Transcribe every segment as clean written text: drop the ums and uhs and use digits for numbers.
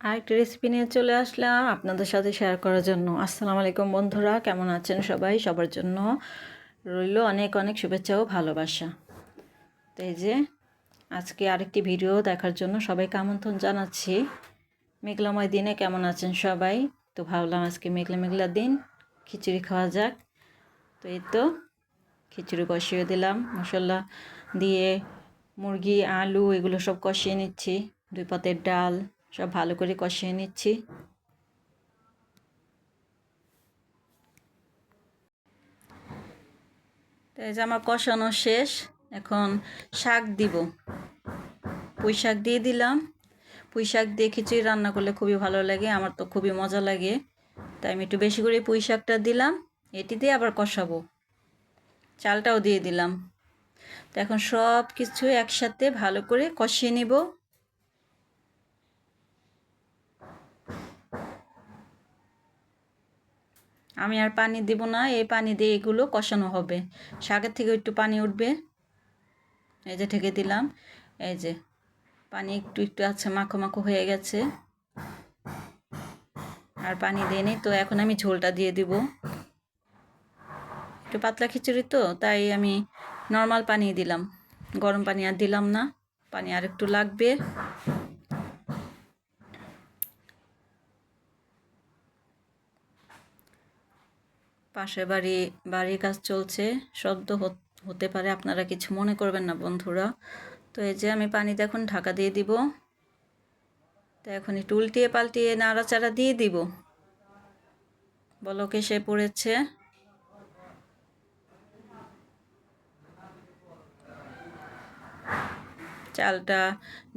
আরেকটা রেসিপি নিয়ে চলে আসলাম আপনাদের সাথে শেয়ার করার জন্য। আসসালামু আলাইকুম বন্ধুরা, কেমন আছেন সবাই? সবার জন্য রইল অনেক অনেক শুভেচ্ছা ও ভালোবাসা। তো এই যে আজকে আরেকটি ভিডিও দেখার জন্য সবাইকে আমন্ত্রণ জানাচ্ছি। মেঘলাময় দিনে কেমন আছেন সবাই? তো ভাবলাম আজকে মেঘলা মেঘলা দিন খিচুড়ি খাওয়া যাক। তো এই তো খিচুড়ি কষিয়ে দিলাম, মশলা দিয়ে মুরগি আলু এগুলো সব কষিয়ে নিচ্ছি, 2 পাতের ডাল সব ভালো করে কষিয়ে নিচ্ছি। তো এই যে আমার কষানো শেষ, এখন শাক দিব। পুঁই শাক দিয়ে দিলাম। পুঁই শাক দিয়ে খিচুড়ি রান্না করলে খুবই ভালো লাগে, আমার তো খুবই মজা লাগে, তাই আমি একটু বেশি করে পুঁই শাকটা দিলাম। এটি দিয়ে আবার কষাবো, চালটাও দিয়ে দিলাম। তো এখন সব কিছু একসাথে ভালো করে কষিয়ে নিব। আমি আর পানি দিব না, এই পানি দিয়ে এগুলো কষানো হবে। শাকের থেকে একটু পানি উঠবে, এই যে ঢেকে দিলাম। এই যে পানি একটু একটু আছে, মাখো মাখো হয়ে গেছে, আর পানি দিইনি। তো এখন আমি ঝোলটা দিয়ে দিব। একটু পাতলা খিচুড়ি তো তাই আমি নর্মাল পানি দিলাম, গরম পানি আর দিলাম না, পানি আর একটু লাগবে। পাশে বাড়ির কাজ চলছে, শব্দ হতে পারে, আপনারা কিছু মনে করবেন না বন্ধুরা। তো এই যে আমি পানিতে এখন ঢাকা দিয়ে দিব। তো এখন একটু উল্টিয়ে পাল্টিয়ে নাড়াচাড়া দিয়ে দিব। বলক এসে পড়েছে।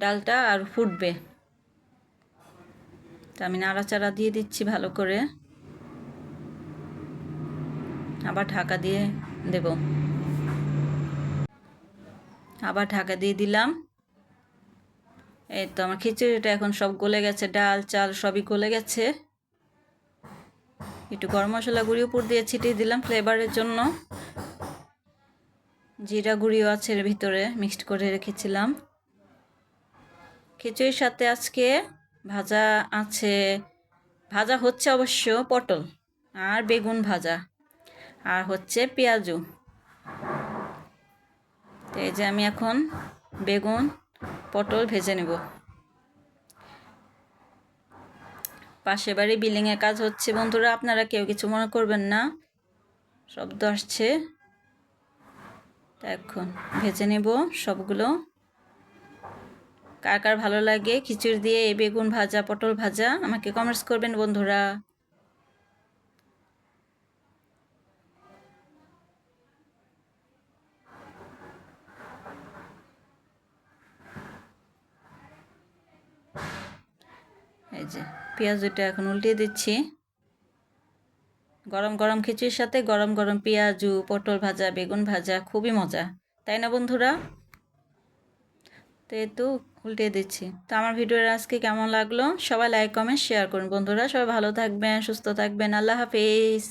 ডালটা আর ফুটবে। তো আমি নাড়াচাড়া দিয়ে দিচ্ছি ভালো করে, আবার ঢাকা দিয়ে দেব। আবার ঢাকা দিয়ে দিলাম। এই তো আমার খিচুড়িটা এখন সব গলে গেছে, ডাল চাল সবই গলে গেছে। একটু গরম মশলা গুঁড়ি উপর দিয়ে ছিটিয়ে দিলাম ফ্লেভারের জন্য। জিরা গুঁড়িও আছে এর ভিতরে, মিক্সড করে রেখেছিলাম। খিচুড়ির সাথে আজকে ভাজা আছে, ভাজা হচ্ছে অবশ্য পটল আর বেগুন ভাজা, আর হচ্ছে পেঁয়াজু। তো এই যে আমি এখন বেগুন পটল ভেজে নেব। পাশে বাড়ি বিল্ডিংয়ের কাজ হচ্ছে বন্ধুরা, আপনারা কেউ কিছু মনে করবেন না, শব্দ আসছে। তা এখন ভেজে নেব সবগুলো। কার কার ভালো লাগে খিচুড়ি দিয়ে এই বেগুন ভাজা পটল ভাজা, আমাকে কমেন্টস করবেন বন্ধুরা। এই যে পেঁয়াজটা এখন উল্টিয়ে দিচ্ছি। গরম গরম খিচুড়ির সাথে গরম গরম পেঁয়াজু পটল ভাজা বেগুন ভাজা, খুবই মজা, তাই না বন্ধুরা? তো এই তো উল্টে দিচ্ছি। তো আমার ভিডিওটা আজকে কেমন লাগলো সবাই লাইক কমেন্ট শেয়ার করুন বন্ধুরা। সবাই ভালো থাকবেন, সুস্থ থাকবেন, আল্লাহ হাফেজ।